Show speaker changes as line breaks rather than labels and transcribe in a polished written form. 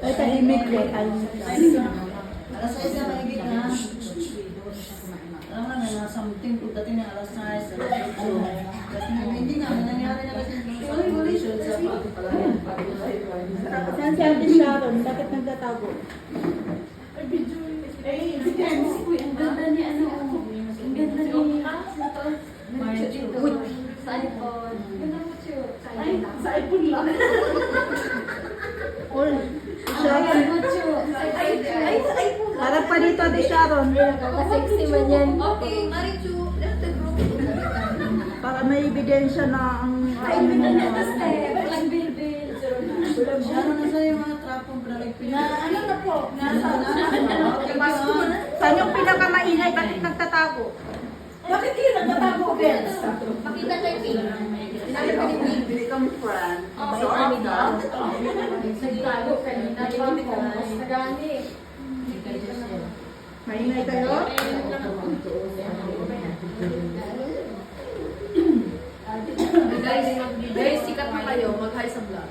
Ay, tahimik eh.
Alas 6 na mahigit na. Alam mo na, something pagdating ng alas 6. Hindi nga, nangyari na kasi sa condition sa pagpapalayan.
Saan si Ate Sharon? Bakit nagtatago?
Ang ganda ni ano. Ang ganda ni sa iPhone. Ganda mo siya. Sa iPhone lang.
All.
Sharon.
Harap pa dito, Ate Sharon.
Nakaka-sexy man yan.
Okay, Marichu, that's the group.
Para may ebidensya na ang...
Ay, binanata step. Walang bilbil.
Sharon na sa'yo mga trapong pinalagpin.
Ano na po? Nasa
Pasko mo na.
Saan yung pinakamaingay? Bakit nagtatago?
Bakit kayo nagtatago, Bels? Makita kay Pink. Sinabi ko ni Pink.
Become friend.
Nagtago kanina. Limang ko. Nagani.
Maingay kayo?
Guys, sikat na kayo. Mag-hi sa vlog.